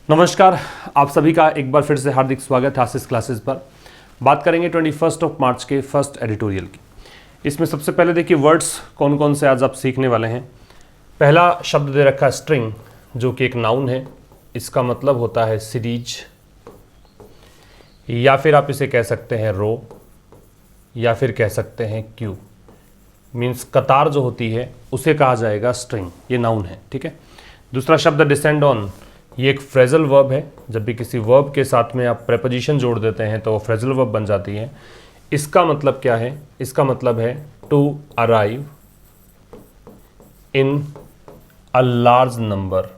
नमस्कार, आप सभी का एक बार फिर से हार्दिक स्वागत है आशीष क्लासेस पर। बात करेंगे 21 मार्च के फर्स्ट एडिटोरियल की। इसमें सबसे पहले देखिए वर्ड्स कौन कौन से आज आप सीखने वाले हैं। पहला शब्द दे रखा है स्ट्रिंग, जो कि एक नाउन है। इसका मतलब होता है सीरीज, या फिर आप इसे कह सकते हैं रो, या फिर कह सकते हैं क्यू। मीन्स कतार जो होती है उसे कहा जाएगा स्ट्रिंग, ये नाउन है। ठीक है। दूसरा शब्द डिसेंड ऑन, ये एक फ्रेजल वर्ब है। जब भी किसी वर्ब के साथ में आप प्रेपोजिशन जोड़ देते हैं तो वो फ्रेजल वर्ब बन जाती है। इसका मतलब क्या है? इसका मतलब है to arrive in a large number.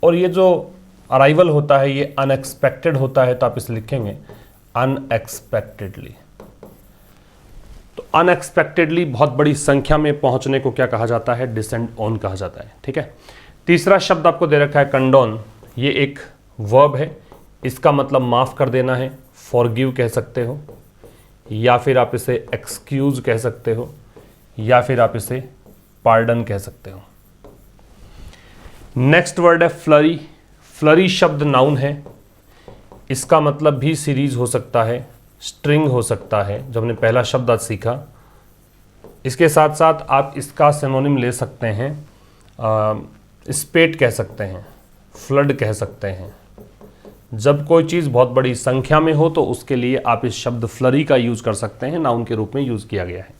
और ये जो अराइवल होता है ये अनएक्सपेक्टेड होता है, तो आप इसे लिखेंगे अनएक्सपेक्टेडली। तो अनएक्सपेक्टेडली बहुत बड़ी संख्या में पहुंचने को क्या कहा जाता है? डिसेंड ऑन कहा जाता है। ठीक है। तीसरा शब्द आपको दे रखा है कंडोन, ये एक वर्ब है। इसका मतलब माफ कर देना है, फॉरगिव कह सकते हो, या फिर आप इसे एक्सक्यूज कह सकते हो, या फिर आप इसे पार्डन कह सकते हो। नेक्स्ट वर्ड है फ्लरी। फ्लरी शब्द नाउन है। इसका मतलब भी सीरीज हो सकता है, स्ट्रिंग हो सकता है, जो हमने पहला शब्द आज सीखा। इसके साथ साथ आप इसका सिनोनिम ले सकते हैं, स्पेट कह सकते हैं, फ्लड कह सकते हैं। जब कोई चीज़ बहुत बड़ी संख्या में हो तो उसके लिए आप इस शब्द फ्लरी का यूज़ कर सकते हैं, नाउन के रूप में यूज़ किया गया है।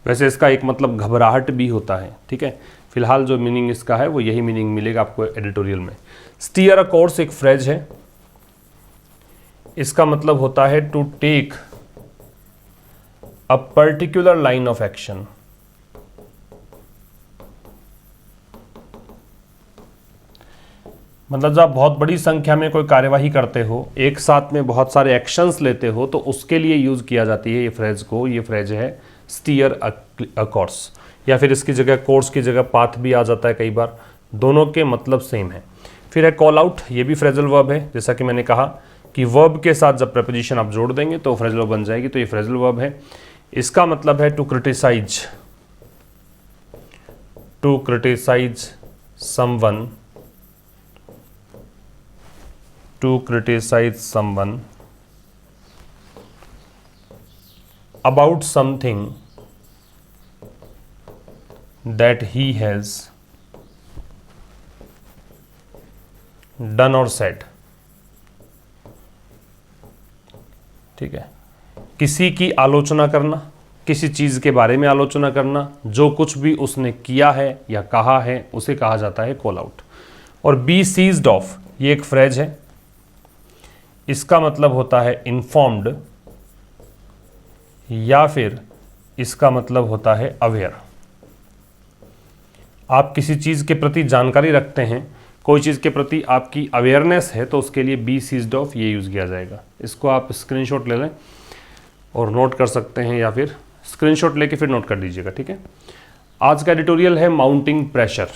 वैसे इसका एक मतलब घबराहट भी होता है। ठीक है। फिलहाल जो मीनिंग इसका है वो यही मीनिंग मिलेगा आपको एडिटोरियल में। स्टीयर अ कोर्स एक फ्रेज है। इसका मतलब होता है to take a particular line of action. मतलब जब आप बहुत बड़ी संख्या में कोई कार्यवाही करते हो, एक साथ में बहुत सारे एक्शंस लेते हो, तो उसके लिए यूज किया जाती है ये फ्रेज को। ये फ्रेज है स्टीयर अ कोर्स, या फिर इसकी जगह कोर्स की जगह पाथ भी आ जाता है कई बार। दोनों के मतलब सेम है। फिर है कॉल आउट, ये भी फ्रेजल वर्ब है। जैसा कि मैंने कहा कि वर्ब के साथ जब प्रपोजिशन आप जोड़ देंगे तो फ्रेजल वर्ब बन जाएगी, तो ये फ्रेजल वर्ब है। इसका मतलब है to criticise, to criticise someone, to criticise someone about something that he has done और सेड। ठीक है। किसी की आलोचना करना, किसी चीज़ के बारे में आलोचना करना, जो कुछ भी उसने किया है या कहा है उसे कहा जाता है कॉल आउट। और बी सीज्ड ऑफ, ये एक फ्रेज है। इसका मतलब होता है इन्फॉर्म्ड, या फिर इसका मतलब होता है अवेयर। आप किसी चीज़ के प्रति जानकारी रखते हैं, कोई चीज़ के प्रति आपकी अवेयरनेस है, तो उसके लिए बी सीज्ड ऑफ ये यूज़ किया जाएगा। इसको आप स्क्रीनशॉट ले लें और नोट कर सकते हैं, या फिर स्क्रीनशॉट लेके फिर नोट कर दीजिएगा। ठीक है। आज का एडिटोरियल है माउंटिंग प्रेशर,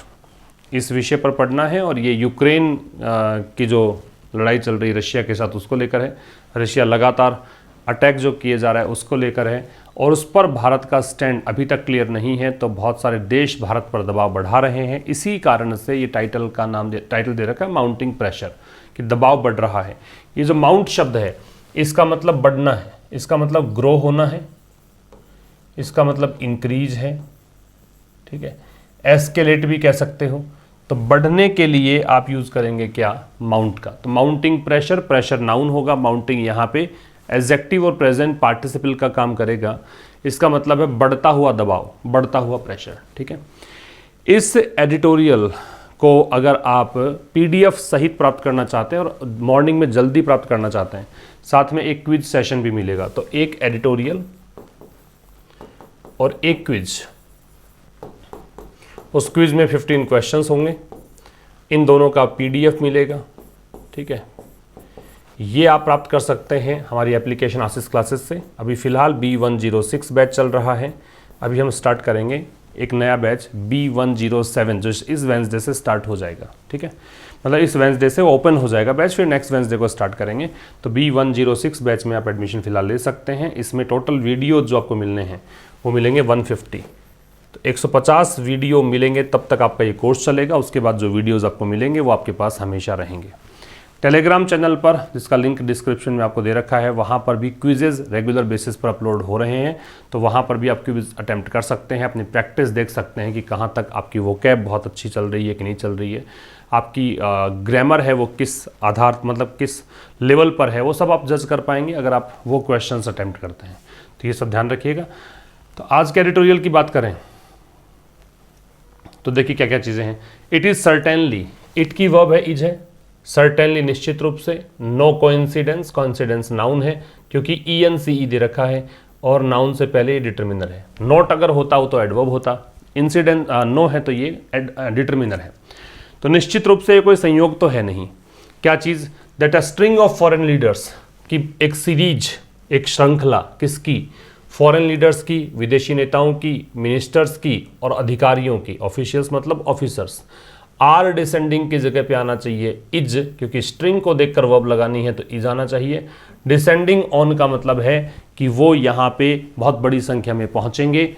इस विषय पर पढ़ना है। और ये यूक्रेन की जो लड़ाई चल रही है रशिया के साथ, उसको लेकर है। रशिया लगातार अटैक जो किए जा रहा है उसको लेकर है, और उस पर भारत का स्टैंड अभी तक क्लियर नहीं है। तो बहुत सारे देश भारत पर दबाव बढ़ा रहे हैं। इसी कारण से ये टाइटल दे रखा है माउंटिंग प्रेशर, कि दबाव बढ़ रहा है। ये जो माउंट शब्द है इसका मतलब बढ़ना है, इसका मतलब ग्रो होना है, इसका मतलब इंक्रीज है। ठीक है। एस्केलेट भी कह सकते हो। तो बढ़ने के लिए आप यूज करेंगे क्या? माउंट का। तो माउंटिंग प्रेशर, प्रेशर नाउन होगा, माउंटिंग यहाँ पे एडजेक्टिव और प्रेजेंट पार्टिसिपल का काम करेगा। इसका मतलब है बढ़ता हुआ दबाव, बढ़ता हुआ प्रेशर। ठीक है। इस एडिटोरियल को अगर आप पीडीएफ सहित प्राप्त करना चाहते हैं और मॉर्निंग में जल्दी प्राप्त करना चाहते हैं, साथ में एक क्विज सेशन भी मिलेगा। तो एक एडिटोरियल और एक क्विज, उस क्विज में 15 क्वेश्चंस होंगे। इन दोनों का पीडीएफ मिलेगा। ठीक है। ये आप प्राप्त कर सकते हैं हमारी एप्लीकेशन आशीष क्लासेस से। अभी फ़िलहाल B106 बैच चल रहा है। अभी हम स्टार्ट करेंगे एक नया बैच B107, जो इस वेंसडे से स्टार्ट हो जाएगा। ठीक है। मतलब इस वेंसडे से ओपन हो जाएगा बैच, फिर नेक्स्ट वेंसडे को स्टार्ट करेंगे। तो B106 बैच में आप एडमिशन फ़िलहाल ले सकते हैं। इसमें टोटल वीडियो जो आपको मिलने हैं वो मिलेंगे 150। तो 150 वीडियो मिलेंगे तब तक आपका ये कोर्स चलेगा। उसके बाद जो वीडियोस आपको मिलेंगे वो आपके पास हमेशा रहेंगे। टेलीग्राम चैनल पर, जिसका लिंक डिस्क्रिप्शन में आपको दे रखा है, वहाँ पर भी क्विजेज़ रेगुलर बेसिस पर अपलोड हो रहे हैं। तो वहाँ पर भी आप क्विज अटैम्प्ट कर सकते हैं, अपनी प्रैक्टिस देख सकते हैं कि कहाँ तक आपकी वोकैब बहुत अच्छी चल रही है कि नहीं चल रही है, आपकी ग्रामर है वो किस आधार मतलब किस लेवल पर है, वो सब आप जज कर पाएंगे अगर आप वो क्वेश्चंस अटैम्प्ट करते हैं। तो ये सब ध्यान रखिएगा। तो आज के एडिटोरियल की बात करें तो देखिए क्या क्या चीज़ें हैं। इट इज़ सर्टेनली, इट की वर्ब है इज है, सर्टेनली निश्चित रूप से, नो कोइंसिडेंस, कॉन्सिडेंस नाउन है क्योंकि ENCE दे रखा है और नाउन से पहले ये डिटर्मिनर है। नॉट अगर होता हो तो एडवर्ब होता, इंसिडेंट नो है तो ये डिटर्मिनर है। तो निश्चित रूप से ये कोई संयोग तो है नहीं। क्या चीज़? That a string of foreign leaders की एक सीरीज, एक श्रृंखला, किसकी? फॉरेन लीडर्स की, विदेशी नेताओं की, मिनिस्टर्स की और अधिकारियों की। ऑफिशियल्स मतलब ऑफिसर्स। आर डिसेंडिंग की जगह पे आना चाहिए इज, क्योंकि स्ट्रिंग को देखकर वर्ब लगानी है तो इज आना चाहिए। डिसेंडिंग ऑन का मतलब है कि वो यहाँ पे बहुत बड़ी संख्या में पहुँचेंगे।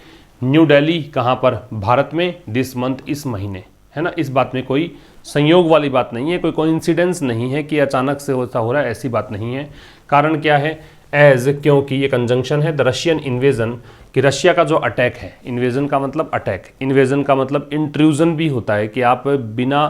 न्यू दिल्ली कहाँ पर? भारत में। दिस मंथ, इस महीने, है ना। इस बात में कोई संयोग वाली बात नहीं है, कोई कोइंसिडेंस नहीं है कि अचानक से ऐसा हो रहा है, ऐसी बात नहीं है। कारण क्या है? एज, क्योंकि ये कंजंक्शन है। द रशियन इन्वेजन, कि रशिया का जो अटैक है, इन्वेजन का मतलब अटैक, इन्वेजन का मतलब इंट्रूजन भी होता है कि आप बिना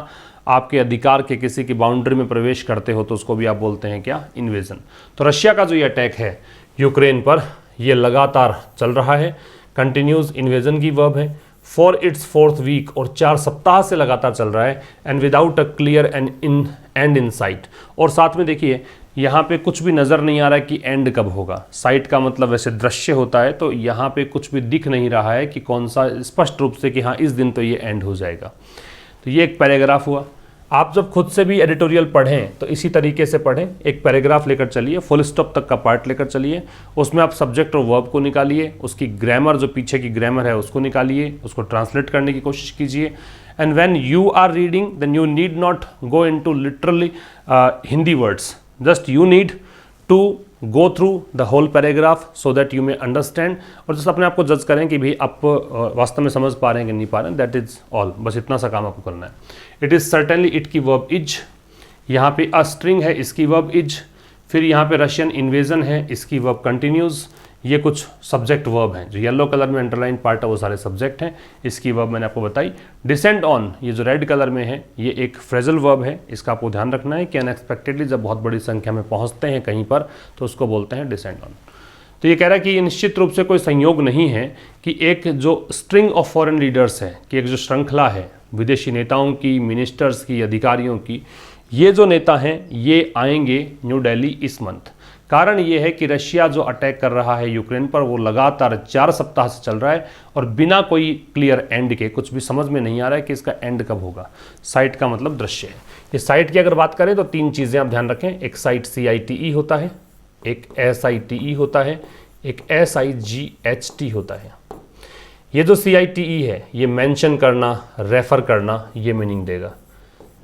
आपके अधिकार के किसी की बाउंड्री में प्रवेश करते हो तो उसको भी आप बोलते हैं क्या? इन्वेजन। तो रशिया का जो ये अटैक है यूक्रेन पर, ये लगातार चल रहा है। कंटिन्यूज इन्वेजन की वर्ब है। फॉर इट्स 4th वीक, और 4 सप्ताह से लगातार चल रहा है। And without a clear and in site, और साथ में देखिए यहाँ पे कुछ भी नज़र नहीं आ रहा है कि एंड कब होगा। साइट का मतलब वैसे दृश्य होता है, तो यहाँ पे कुछ भी दिख नहीं रहा है कि कौन सा स्पष्ट रूप से कि हाँ इस दिन तो ये एंड हो जाएगा। तो ये एक पैराग्राफ हुआ। आप जब खुद से भी एडिटोरियल पढ़ें तो इसी तरीके से पढ़ें। एक पैराग्राफ लेकर चलिए, फुल स्टॉप तक का पार्ट लेकर चलिए, उसमें आप सब्जेक्ट और वर्ब को निकालिए, उसकी ग्रामर, जो पीछे की ग्रामर है उसको निकालिए, उसको ट्रांसलेट करने की कोशिश कीजिए। And when you are reading then you need not go into literally Hindi words, just you need to go through the whole paragraph so that you may understand. और जस्ट अपने आप को जज करें कि भाई आप वास्तव में समझ पा रहे हैं कि नहीं पा रहे हैं। दैट इज ऑल, बस इतना सा काम आपको करना है। इट इज़ सर्टेनली, इट की वर्ब इज, यहाँ पे अ स्ट्रिंग है, इसकी वर्ब इज। फिर यहाँ पे रशियन इन्वेजन है, इसकी वर्ब कंटिन्यूज। ये कुछ सब्जेक्ट वर्ब हैं, जो येलो कलर में अंडरलाइन पार्ट है वो सारे सब्जेक्ट हैं, इसकी वर्ब मैंने आपको बताई। डिसेंड ऑन, ये जो रेड कलर में है ये एक फ्रेजल वर्ब है, इसका आपको ध्यान रखना है कि अनएक्सपेक्टेडली जब बहुत बड़ी संख्या में पहुंचते हैं कहीं पर तो उसको बोलते हैं डिसेंड ऑन। तो ये कह रहा है कि ये निश्चित रूप से कोई संयोग नहीं है कि एक जो स्ट्रिंग ऑफ फॉरेन लीडर्स है, कि एक जो श्रृंखला है विदेशी नेताओं की, मिनिस्टर्स की, अधिकारियों की, ये जो नेता हैं ये आएंगे न्यू दिल्ली इस मंथ। कारण ये है कि रशिया जो अटैक कर रहा है यूक्रेन पर वो लगातार 4 सप्ताह से चल रहा है और बिना कोई क्लियर एंड के, कुछ भी समझ में नहीं आ रहा है कि इसका एंड कब होगा। साइट का मतलब दृश्य है। इस साइट की अगर बात करें तो 3 चीज़ें आप ध्यान रखें। एक साइट CITE होता है, एक SITE होता है, एक SIGHT होता है। ये जो CITE है ये मेंशन करना, रेफर करना, ये मीनिंग देगा।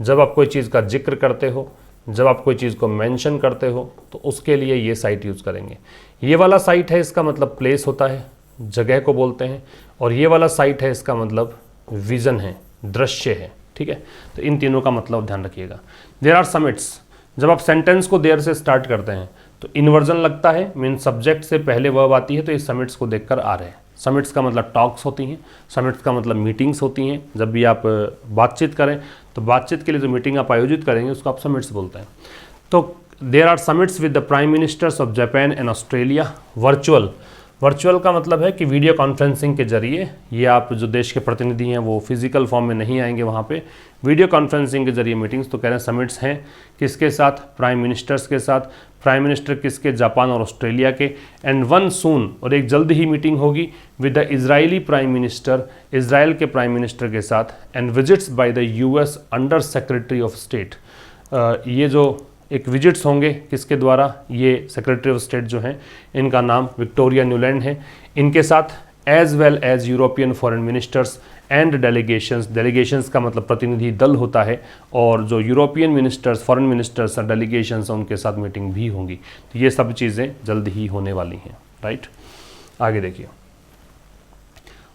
जब आप कोई चीज़ का जिक्र करते हो, जब आप कोई चीज़ को मेंशन करते हो तो उसके लिए ये साइट यूज़ करेंगे। ये वाला साइट है, इसका मतलब प्लेस होता है, जगह को बोलते हैं। और ये वाला साइट है, इसका मतलब विज़न है, दृश्य है। ठीक है, तो इन तीनों का मतलब ध्यान रखिएगा। देयर आर समिट्स, जब आप सेंटेंस को देयर से स्टार्ट करते हैं तो इन्वर्जन लगता है, मीन सब्जेक्ट से पहले वर्ब आती है, तो इस समिट्स को देखकर आ रहे हैं। समिट्स का मतलब टॉक्स होती हैं, समिट्स का मतलब मीटिंग्स होती हैं। जब भी आप बातचीत करें तो बातचीत के लिए जो मीटिंग आप आयोजित करेंगे उसको आप समिट्स बोलते हैं। तो there are summits with the prime ministers of Japan and Australia. Virtual, virtual का मतलब है कि वीडियो कॉन्फ्रेंसिंग के जरिए, ये आप जो देश के प्रतिनिधि हैं वो फिजिकल फॉर्म में नहीं आएंगे वहाँ पे, वीडियो कॉन्फ्रेंसिंग के जरिए मीटिंग्स। तो कह रहे हैं समिट्स हैं किसके साथ? प्राइम मिनिस्टर्स के साथ। प्राइम मिनिस्टर किसके? जापान और ऑस्ट्रेलिया के। एंड वन सून, और एक जल्द ही मीटिंग होगी with the Israeli prime minister, Israel के प्राइम मिनिस्टर के साथ। And visits by the US under secretary of state. ये जो एक विजिट्स होंगे किसके द्वारा? ये सेक्रेटरी ऑफ स्टेट जो हैं इनका नाम विक्टोरिया न्यूलैंड है। इनके साथ as well as European foreign ministers and delegations. Delegations का मतलब प्रतिनिधि दल होता है, और जो यूरोपियन मिनिस्टर्स, फॉरेन मिनिस्टर्स और डेलीगेशंस उनके साथ मीटिंग भी होंगी। तो ये सब चीज़ें जल्द ही होने वाली हैं। राइट, आगे देखिए।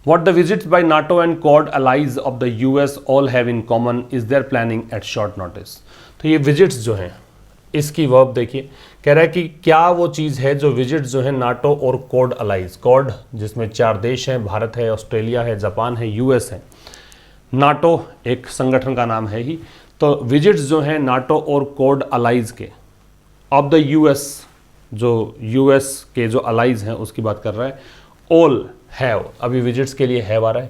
What the visits by NATO and Quad allies of the US all have in common is their planning at short notice. तो ये विजिट्स जो हैं, इसकी वर्ब देखिए, कह रहा है कि क्या वो चीज़ है जो विजिट्स जो है नाटो और क्वाड अलाइज, क्वाड जिसमें 4 देश हैं, भारत है, ऑस्ट्रेलिया है, जापान है, यूएस है, नाटो एक संगठन का नाम है ही, तो विजिट्स जो हैं नाटो और क्वाड अलाइज के ऑफ द यूएस, जो यूएस के जो अलाइज हैं उसकी बात कर रहा है, ऑल हैव, अभी विजिट्स के लिए हैव आ रहा है,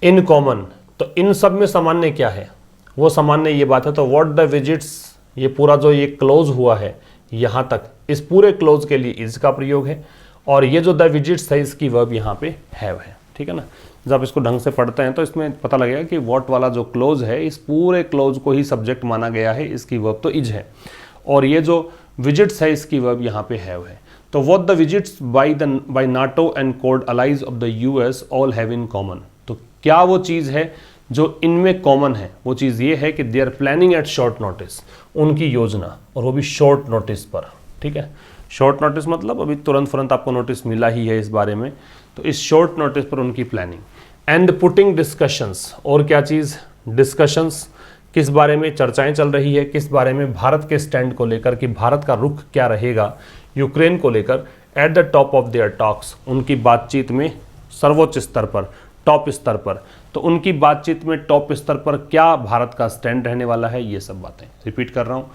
इन कॉमन, तो इन सब में सामान्य क्या है, वो सामान्य ये बात है। तो व्हाट द विजिट्स, ये पूरा जो ये क्लोज हुआ है यहाँ तक, इस पूरे क्लोज के लिए इज का प्रयोग है, और ये जो द विजिट्स है इसकी वर्ब यहाँ पे हैव है, ठीक है ना। जब आप इसको ढंग से पढ़ते हैं तो इसमें पता लगेगा कि व्हाट वाला जो क्लोज है इस पूरे क्लोज को ही सब्जेक्ट माना गया है, इसकी वर्ब तो इज है, और ये जो विजिट्स है इसकी वर्ब यहाँ पे हैव है। तो what the visits by NATO and Quad allies of the US all have in common, तो क्या वो चीज़ है जो इनमें कॉमन है, वो चीज़ ये है कि they are planning at short notice, उनकी योजना, और वो भी शॉर्ट नोटिस पर, ठीक है। शॉर्ट नोटिस मतलब अभी तुरंत आपको नोटिस मिला ही है इस बारे में, तो इस शॉर्ट नोटिस पर उनकी प्लानिंग एंड पुटिंग डिस्कशंस, और क्या चीज़, डिस्कशंस, किस बारे में चर्चाएं चल रही है, किस बारे में, भारत के स्टैंड को लेकर कि भारत का रुख क्या रहेगा यूक्रेन को लेकर, at the top of their talks, उनकी बातचीत में सर्वोच्च स्तर पर, टॉप स्तर पर, तो उनकी बातचीत में टॉप स्तर पर क्या भारत का स्टैंड रहने वाला है, ये सब बातें रिपीट कर रहा हूँ।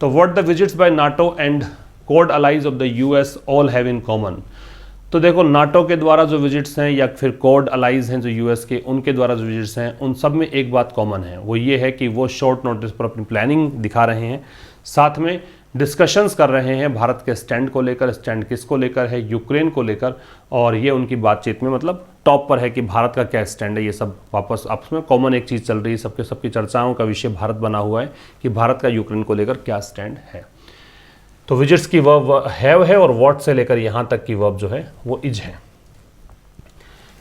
तो what the visits by NATO and Quad allies of the US all have in common, तो देखो नाटो के द्वारा जो विजिट्स हैं या फिर क्वाड अलाइज हैं जो यूएस के, उनके द्वारा जो विजिट्स हैं उन सब में एक बात कॉमन है, वो ये है कि वो शॉर्ट नोटिस पर अपनी प्लानिंग दिखा रहे हैं, साथ में डिस्कशंस कर रहे हैं भारत के स्टैंड को लेकर, स्टैंड किसको लेकर है, यूक्रेन को लेकर, और ये उनकी बातचीत में मतलब टॉप पर है कि भारत का क्या स्टैंड है, ये सब वापस आपस में कॉमन एक चीज़ चल रही है, सबकी चर्चाओं का विषय भारत बना हुआ है कि भारत का यूक्रेन को लेकर क्या स्टैंड है। तो विजिट्स की वर्ब हैव है, और व्हाट से लेकर यहाँ तक की वर्ब जो है वो इज है।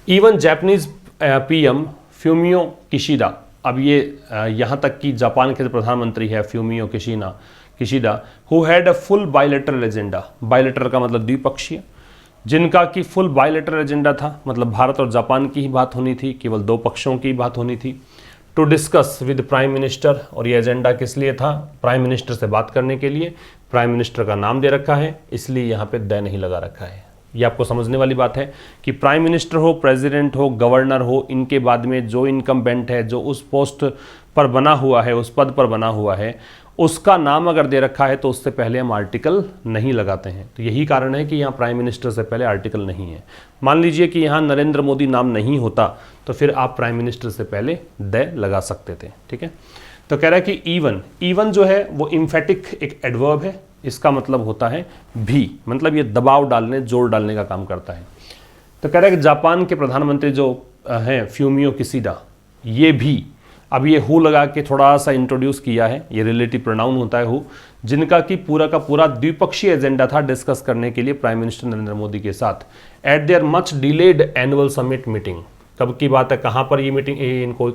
Even Japanese PM Fumio Kishida, अब ये यहाँ तक कि जापान के प्रधानमंत्री है Fumio Kishida, who had a full bilateral agenda, bilateral का मतलब द्विपक्षीय, जिनका कि फुल बायलैटरल एजेंडा था, मतलब भारत और जापान की ही बात होनी थी, केवल 2 पक्षों की बात होनी थी, to discuss with prime minister, और ये एजेंडा किस लिए था, प्राइम मिनिस्टर से बात करने के लिए, प्राइम मिनिस्टर का नाम दे रखा है इसलिए यहाँ पे द नहीं लगा रखा है। ये आपको समझने वाली बात है कि प्राइम मिनिस्टर हो, प्रेसिडेंट हो, गवर्नर हो, इनके बाद में जो इनकम्बेंट है, जो उस पोस्ट पर बना हुआ है, उस पद पर बना हुआ है, उसका नाम अगर दे रखा है तो उससे पहले हम आर्टिकल नहीं लगाते हैं। तो यही कारण है कि यहाँ प्राइम मिनिस्टर से पहले आर्टिकल नहीं है। मान लीजिए कि यहाँ नरेंद्र मोदी नाम नहीं होता तो फिर आप प्राइम मिनिस्टर से पहले द लगा सकते थे, ठीक है। तो कह रहा है कि इवन जो है वो इम्फेटिक एक एडवर्ब है, इसका मतलब होता है भी, मतलब ये दबाव डालने, जोर डालने का काम करता है। तो कह रहा है कि जापान के प्रधानमंत्री जो हैं फ्यूमियो किशिडा, ये भी, अब ये हु लगा के थोड़ा सा इंट्रोड्यूस किया है, ये रिलेटिव प्रोनाउन होता है हु, जिनका कि पूरा का पूरा द्विपक्षीय एजेंडा था डिस्कस करने के लिए प्राइम मिनिस्टर नरेंद्र मोदी के साथ eight there much delayed annual summit meeting. कब की बात है, कहाँ पर ये मीटिंग, इनको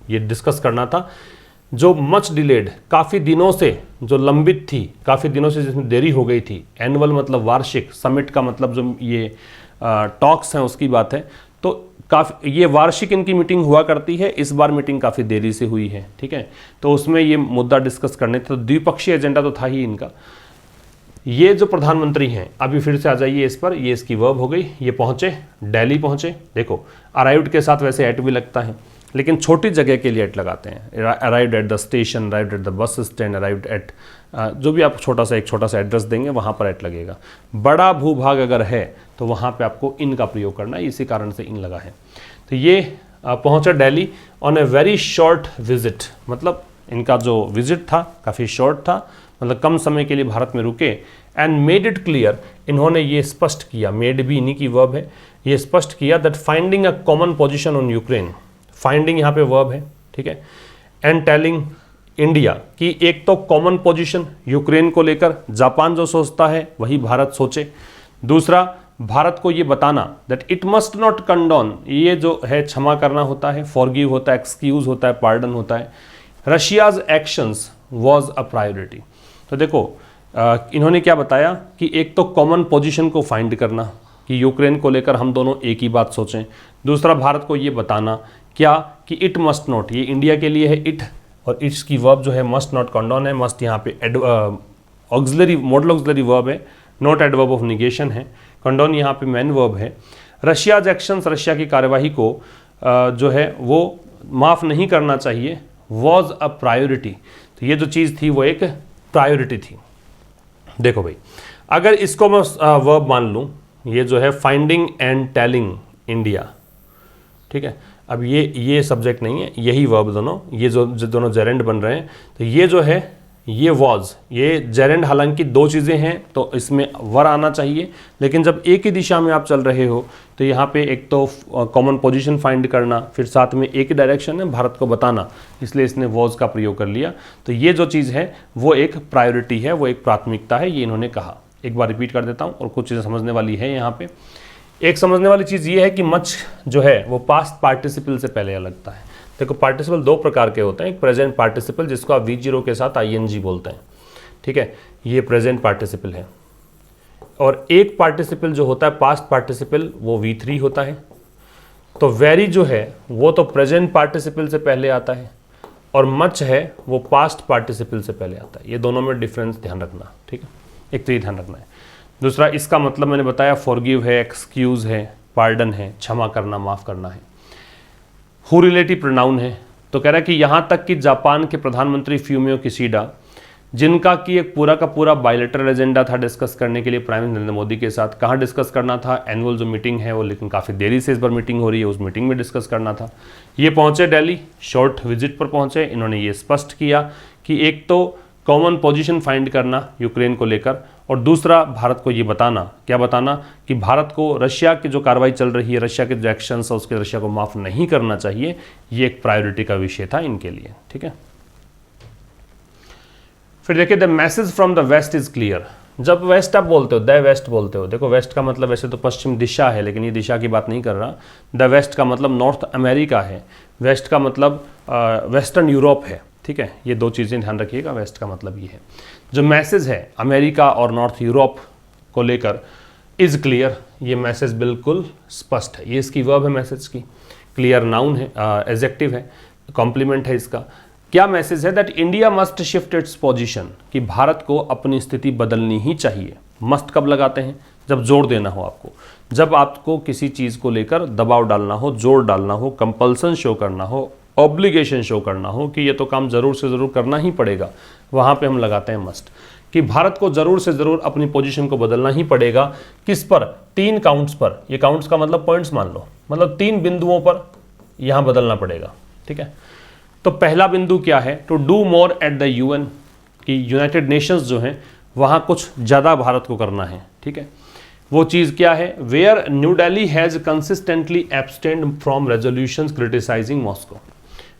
ये डिस्कस करना था, जो मच डिलेड, काफ़ी दिनों से जो लंबित थी, काफ़ी दिनों से जिसमें देरी हो गई थी, एनुअल मतलब वार्षिक, समिट का मतलब जो ये टॉक्स हैं उसकी बात है, तो काफ़ी ये वार्षिक इनकी मीटिंग हुआ करती है, इस बार मीटिंग काफ़ी देरी से हुई है, ठीक है। तो उसमें ये मुद्दा डिस्कस करने थे, तो द्विपक्षीय एजेंडा तो था ही इनका। ये जो प्रधानमंत्री हैं, अभी फिर से आ जाइए इस पर, ये इसकी वर्ब हो गई, ये पहुँचे, दिल्ली पहुँचे, देखो अराइव्ड के साथ वैसे एट भी लगता है, लेकिन छोटी जगह के लिए एट लगाते हैं, arrived at the station, arrived at the bus stand, arrived at, जो भी आप एक छोटा सा एड्रेस देंगे वहाँ पर एट लगेगा। बड़ा भूभाग अगर है तो वहाँ पे आपको इन का प्रयोग करना है, इसी कारण से इन लगा है। तो ये पहुँचा Delhi on a very short visit, मतलब इनका जो विजिट था काफ़ी शॉर्ट था, मतलब कम समय के लिए भारत में रुके, एंड मेड इट क्लियर, इन्होंने ये स्पष्ट किया, मेड भी इन्हीं की वर्ब है, ये स्पष्ट किया that finding a common position on Ukraine, finding यहाँ पे वर्ब है, ठीक है, एंड टेलिंग इंडिया कि एक तो कॉमन पोजीशन यूक्रेन को लेकर जापान जो सोचता है वही भारत सोचे, दूसरा भारत को ये बताना that it must not condone, ये जो है क्षमा करना होता है, फॉरगिव होता है, एक्सक्यूज होता है, पार्डन होता है, Russia's actions was a priority. तो देखो इन्होंने क्या बताया कि एक तो कॉमन पोजीशन को फाइंड करना, कि यूक्रेन को लेकर हम दोनों एक ही बात सोचें। दूसरा, भारत को ये बताना क्या कि इट मस्ट नॉट, ये इंडिया के लिए है इट, और इट्स की वर्ब जो है मस्ट नॉट कंडोन है। मस्ट यहाँ पे ऑक्सिलरी मॉडल ऑक्सिलरी वर्ब है, नॉट एडवर्ब ऑफ निगेशन है। कंडोन यहाँ पे मैन वर्ब है। रशियाज एक्शंस, रशिया की कार्यवाही को जो है वो माफ़ नहीं करना चाहिए, वॉज अ प्रायोरिटी। तो ये जो चीज़ थी वो एक प्रायोरिटी थी। देखो भाई, अगर इसको मैं वर्ब मान लूँ, ये जो है फाइंडिंग एंड टेलिंग इंडिया, ठीक है, अब ये सब्जेक्ट नहीं है, यही वर्ब दोनों, ये जो दोनों जेरेंड बन रहे हैं, तो ये जो है ये वॉज, ये जेरेंड हालांकि दो चीज़ें हैं तो इसमें वर आना चाहिए, लेकिन जब एक ही दिशा में आप चल रहे हो तो यहाँ पे एक तो कॉमन पोजीशन फाइंड करना, फिर साथ में एक ही डायरेक्शन है भारत को बताना, इसलिए इसने वॉज का प्रयोग कर लिया। तो ये जो चीज़ है वो एक प्रायोरिटी है, वो एक प्राथमिकता है, ये इन्होंने कहा। एक बार रिपीट कर देता हूँ और कुछ चीज़ें समझने वाली है यहाँ पे। एक समझने वाली चीज़ ये है कि मच जो है वो पास्ट पार्टिसिपल से पहले लगता है। देखो, पार्टिसिपल दो प्रकार के होते हैं, एक प्रेजेंट पार्टिसिपल जिसको आप V0 के साथ ING बोलते हैं, ठीक है, ये प्रेजेंट पार्टिसिपल है, और एक पार्टिसिपल जो होता है पास्ट पार्टिसिपल वो V3 होता है। तो वेरी जो है वो तो प्रेजेंट पार्टिसिपल से पहले आता है, और मच है वो पास्ट पार्टिसिपल से पहले आता है। ये दोनों में डिफरेंस ध्यान रखना, ठीक है, एक तो ये ध्यान रखना है। दूसरा, इसका मतलब मैंने बताया फॉरगिव है, एक्सक्यूज है, पार्डन है, क्षमा करना, माफ़ करना है। हु रिलेटिव प्रोनाउन है, तो कह रहा है कि यहाँ तक कि जापान के प्रधानमंत्री फ्यूमियो किशिडा, जिनका कि एक पूरा का पूरा बायलैटरल एजेंडा था डिस्कस करने के लिए प्राइम मिनिस्टर नरेंद्र मोदी के साथ, कहाँ डिस्कस करना था, एनुअल जो मीटिंग है वो, लेकिन काफ़ी देरी से इस बार मीटिंग हो रही है, उस मीटिंग में डिस्कस करना था। ये पहुँचे दिल्ली, शॉर्ट विजिट पर पहुँचे, इन्होंने ये स्पष्ट किया कि एक तो कॉमन पोजीशन फाइंड करना यूक्रेन को लेकर, और दूसरा भारत को ये बताना, क्या बताना, कि भारत को रशिया की जो कार्रवाई चल रही है, रशिया के जो एक्शंस है उसके रशिया को माफ़ नहीं करना चाहिए, ये एक प्रायोरिटी का विषय था इनके लिए, ठीक है। फिर देखिए, the message from the West is clear. जब वेस्ट आप बोलते हो, द वेस्ट बोलते हो, देखो वेस्ट का मतलब वैसे तो पश्चिम दिशा है, लेकिन ये दिशा की बात नहीं कर रहा। द वेस्ट का मतलब नॉर्थ अमेरिका है, वेस्ट का मतलब वेस्टर्न यूरोप है, ठीक है, ये दो चीज़ें ध्यान रखिएगा, वेस्ट का मतलब ये है। जो मैसेज है अमेरिका और नॉर्थ यूरोप को लेकर इज़ क्लियर, ये मैसेज बिल्कुल स्पष्ट है। ये इसकी वर्ब है मैसेज की, क्लियर नाउन है, एडजेक्टिव है, कॉम्प्लीमेंट है इसका। क्या मैसेज है? That India must shift its position, कि भारत को अपनी स्थिति बदलनी ही चाहिए। मस्ट कब लगाते हैं? जब जोर देना हो आपको, जब आपको किसी चीज़ को लेकर दबाव डालना हो, जोर डालना हो, कंपल्सन शो करना हो, ऑब्लिगेशन शो करना हो कि ये तो काम ज़रूर से ज़रूर करना ही पड़ेगा, वहाँ पे हम लगाते हैं मस्ट, कि भारत को ज़रूर से ज़रूर अपनी पोजीशन को बदलना ही पड़ेगा। किस पर? 3 काउंट्स पर। ये काउंट्स का मतलब पॉइंट्स मान लो, मतलब 3 बिंदुओं पर यहाँ बदलना पड़ेगा, ठीक है। तो पहला बिंदु क्या है? To do more at the UN, कि यूनाइटेड नेशंस जो हैं वहाँ कुछ ज़्यादा भारत को करना है, ठीक है। वो चीज़ क्या है? Where New Delhi has consistently abstained from resolutions criticising Moscow.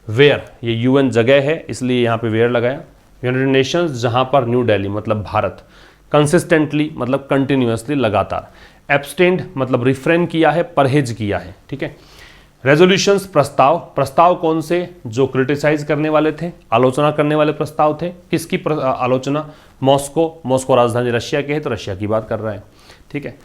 Where, ये UN जगह है इसलिए यहाँ पे वेयर लगाया। यूनाइटेड नेशंस जहाँ पर न्यू दिल्ली मतलब भारत, कंसिस्टेंटली मतलब कंटिन्यूसली, लगातार, एब्सटेंड मतलब रिफ्रेन किया है, परहेज किया है, ठीक है। रेजोल्यूशंस प्रस्ताव, प्रस्ताव कौन से? जो क्रिटिसाइज करने वाले थे, आलोचना करने वाले प्रस्ताव थे। किसकी आलोचना? मॉस्को, मॉस्को राजधानी रशिया के है तो रशिया की बात कर रहा है, ठीक है।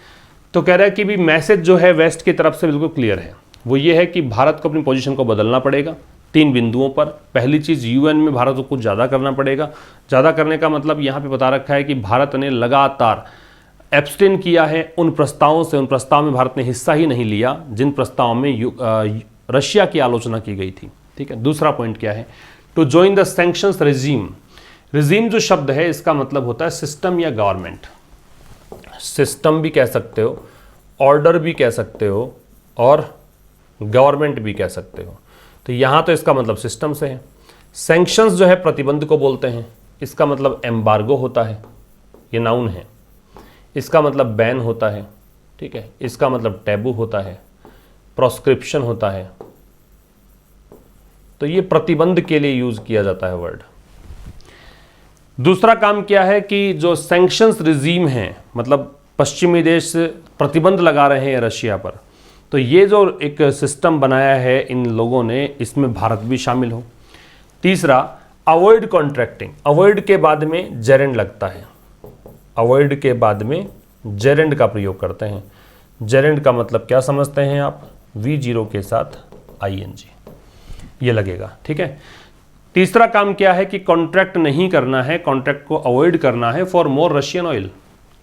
तो कह रहा है कि भी मैसेज जो है वेस्ट की तरफ से बिल्कुल क्लियर है, वो ये है कि भारत को अपनी पोजीशन को बदलना पड़ेगा 3 बिंदुओं पर। पहली चीज़, UN में भारत को कुछ ज़्यादा करना पड़ेगा। ज़्यादा करने का मतलब यहाँ पे बता रखा है कि भारत ने लगातार एब्सटेन किया है उन प्रस्तावों से, उन प्रस्ताव में भारत ने हिस्सा ही नहीं लिया जिन प्रस्तावों में रशिया की आलोचना की गई थी, ठीक है। दूसरा पॉइंट क्या है? To join the sanctions regime. Regime जो शब्द है इसका मतलब होता है सिस्टम या गवर्नमेंट। सिस्टम भी कह सकते हो, ऑर्डर भी कह सकते हो, और गवर्नमेंट भी कह सकते हो। तो यहाँ तो इसका मतलब सिस्टम से है। सैंक्शंस जो है प्रतिबंध को बोलते हैं, इसका मतलब एम्बार्गो होता है, ये नाउन है। इसका मतलब बैन होता है, ठीक है। इसका मतलब टैबू होता है, प्रोस्क्रिप्शन होता है। तो ये प्रतिबंध के लिए यूज किया जाता है वर्ड। दूसरा काम क्या है कि जो सैंक्शंस रिजीम है, मतलब पश्चिमी देश प्रतिबंध लगा रहे हैं रशिया पर, तो ये जो एक सिस्टम बनाया है इन लोगों ने, इसमें भारत भी शामिल हो। तीसरा, अवॉइड कॉन्ट्रैक्टिंग। अवॉइड के बाद में जेरेंड लगता है, अवॉइड के बाद में जेरेंड का प्रयोग करते हैं। जेरेंड का मतलब क्या समझते हैं आप, V0 के साथ ING, ये लगेगा। ठीक है। तीसरा काम क्या है कि कॉन्ट्रैक्ट नहीं करना है, कॉन्ट्रैक्ट को अवॉइड करना है फॉर मोर रशियन ऑयल,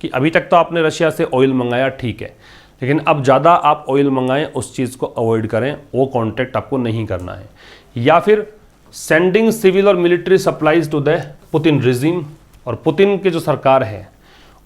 कि अभी तक तो आपने रशिया से ऑयल मंगाया, ठीक है, लेकिन अब ज़्यादा आप ऑयल मंगाएं, उस चीज़ को अवॉइड करें, वो कॉन्ट्रैक्ट आपको नहीं करना है। या फिर सेंडिंग सिविल और military supplies to the Putin regime, और पुतिन की जो सरकार है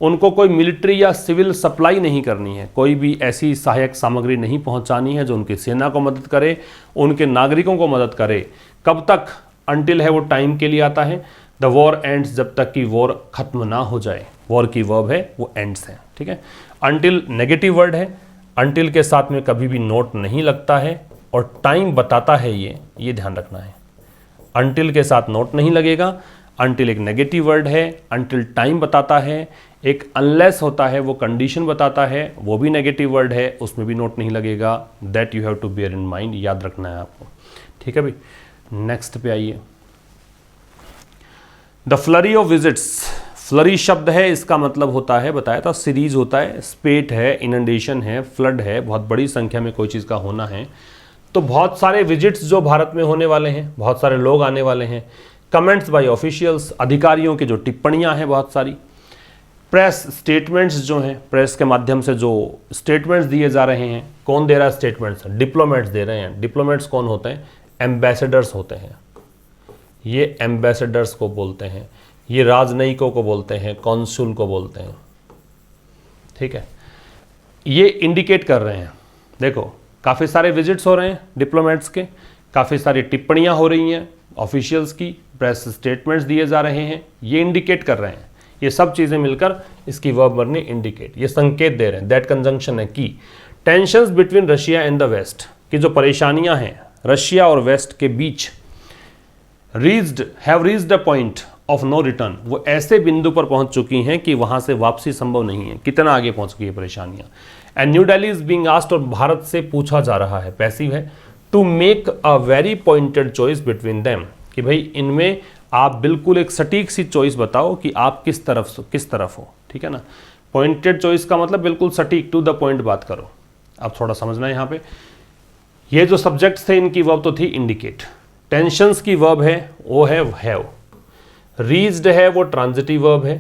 उनको कोई मिलिट्री या सिविल सप्लाई नहीं करनी है, कोई भी ऐसी सहायक सामग्री नहीं पहुंचानी है जो उनकी सेना को मदद करे, उनके नागरिकों को मदद करे। कब तक, अनटिल है वो टाइम के लिए आता है, द वॉर एंड्स, जब तक कि वॉर खत्म ना हो जाए। वॉर की वर्ब है वो एंड्स है। ठीक है। अनटिल नेगेटिव वर्ड है, अनटिल के साथ में कभी भी नोट नहीं लगता है, और टाइम बताता है ये ध्यान रखना है। अनटिल के साथ नोट नहीं लगेगा, अनटिल एक नेगेटिव वर्ड है, अनटिल टाइम बताता है, एक अनलेस होता है वो कंडीशन बताता है, वो भी नेगेटिव वर्ड है, उसमें भी नोट नहीं लगेगा। That you have to bear in mind, याद रखना है आपको। ठीक है भाई, नेक्स्ट पे आइए। The flurry of visits, flurry शब्द है, इसका मतलब होता है, बताया था, सीरीज होता है, स्पेट है, इनंडेशन है, फ्लड है, बहुत बड़ी संख्या में कोई चीज़ का होना है। तो बहुत सारे विजिट्स जो भारत में होने वाले हैं, बहुत सारे लोग आने वाले हैं। कमेंट्स बाय ऑफिशियल्स, अधिकारियों की जो टिप्पणियां हैं बहुत सारी। प्रेस स्टेटमेंट्स जो हैं, प्रेस के माध्यम से जो स्टेटमेंट्स दिए जा रहे हैं, कौन दे रहा है स्टेटमेंट्स, डिप्लोमेट्स दे रहे हैं। डिप्लोमेट्स कौन होते हैं, एम्बेसडर्स होते हैं, ये एम्बेसडर्स को बोलते हैं, ये राजनयिकों को बोलते हैं, कॉन्सुल को बोलते हैं। ठीक है, ये इंडिकेट कर रहे हैं, देखो काफ़ी सारे विजिट्स हो रहे हैं डिप्लोमेट्स के, काफ़ी सारी टिप्पणियां हो रही हैं ऑफिशियल्स की, प्रेस स्टेटमेंट्स दिए जा रहे हैं, ये इंडिकेट कर रहे हैं। ये सब चीज़ें मिलकर इसकी वर्ब बनी इंडिकेट, ये संकेत दे रहे हैं। दैट कंजंक्शन है कि tensions between Russia and the west, की जो परेशानियां हैं रशिया और वेस्ट के बीच, have reached a point of no return, वो ऐसे बिंदु पर पहुंच चुकी हैं कि वहां से वापसी संभव नहीं है। कितना आगे पहुंच गई है परेशानियां। And New Delhi is being asked, और भारत से पूछा जा रहा है, पैसिव है, to make a very pointed choice between them, कि भाई इनमें आप बिल्कुल एक सटीक सी चॉइस बताओ कि आप किस तरफ हो। ठीक है ना, पॉइंटेड चॉइस का मतलब बिल्कुल सटीक, टू द पॉइंट बात करो। अब थोड़ा समझना है यहाँ पे, ये जो सब्जेक्ट्स थे इनकी वर्ब तो थी इंडिकेट, टेंशंस की वर्ब है वो है हैव, रीच्ड है वो ट्रांजिटिव वर्ब है।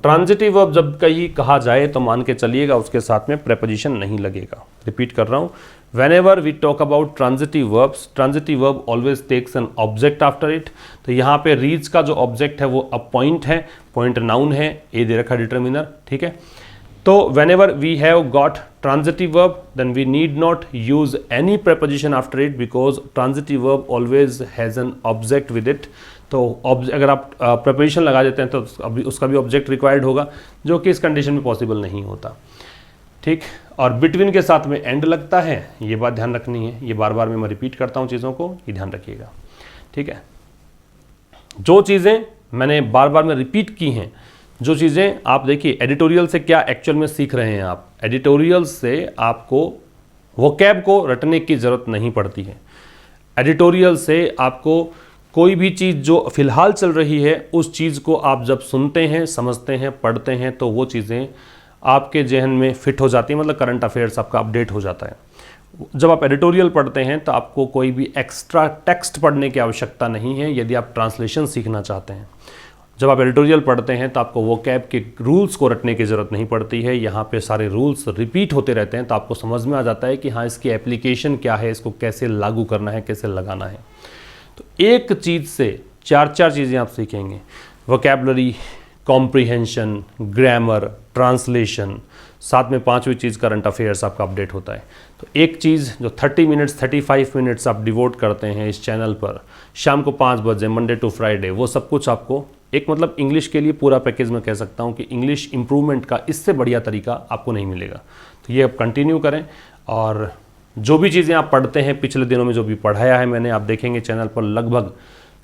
ट्रांजिटिव वर्ब जब कहीं कहा जाए तो मान के चलिएगा उसके साथ में प्रेपोजिशन नहीं लगेगा। रिपीट कर रहा हूं, whenever we talk about transitive verbs, transitive verb always takes an object after it। तो यहाँ पे reach का जो object है वो a point है, point noun है, ए दे रखा determiner। ठीक है, तो whenever we have got transitive verb then we need not use any preposition after it because transitive verb always has an object with it। तो अगर आप preposition लगा देते हैं तो उसका भी object required होगा, जो कि इस condition में possible नहीं होता। ठीक, और बिटवीन के साथ में एंड लगता है, ये बात ध्यान रखनी है, ये बार बार मैं रिपीट करता हूँ चीज़ों को, ये ध्यान रखिएगा। ठीक है, जो चीज़ें मैंने बार बार में रिपीट की हैं, जो चीज़ें आप देखिए, एडिटोरियल से क्या एक्चुअल में सीख रहे हैं आप, एडिटोरियल से आपको वोकैब को रटने की ज़रूरत नहीं पड़ती है। एडिटोरियल से आपको कोई भी चीज़ जो फिलहाल चल रही है उस चीज़ को आप जब सुनते हैं, समझते हैं, पढ़ते हैं तो वो चीज़ें आपके जहन में फिट हो जाती है, मतलब करंट अफेयर्स आपका अपडेट हो जाता है। जब आप एडिटोरियल पढ़ते हैं तो आपको कोई भी एक्स्ट्रा टेक्स्ट पढ़ने की आवश्यकता नहीं है यदि आप ट्रांसलेशन सीखना चाहते हैं। जब आप एडिटोरियल पढ़ते हैं तो आपको वोकैब के रूल्स को रटने की ज़रूरत नहीं पड़ती है, यहाँ पे सारे रूल्स रिपीट होते रहते हैं, तो आपको समझ में आ जाता है कि हाँ इसकी एप्लीकेशन क्या है, इसको कैसे लागू करना है, कैसे लगाना है। तो एक चीज़ से चार चीज़ें आप सीखेंगे, वोकैबलरी, कॉम्प्रिहेंशन, ग्रामर, ट्रांसलेशन, साथ में पांचवी चीज़ करंट अफेयर्स आपका अपडेट होता है। तो एक चीज़ जो 30 मिनट्स 35 मिनट्स आप डिवोट करते हैं इस चैनल पर शाम को 5 बजे मंडे टू फ्राइडे, वो सब कुछ आपको एक मतलब इंग्लिश के लिए पूरा पैकेज में कह सकता हूँ कि इंग्लिश इंप्रूवमेंट का इससे बढ़िया तरीका आपको नहीं मिलेगा। तो ये आप कंटिन्यू करें, और जो भी चीज़ें आप पढ़ते हैं पिछले दिनों में जो भी पढ़ाया है मैंने, आप देखेंगे चैनल पर लगभग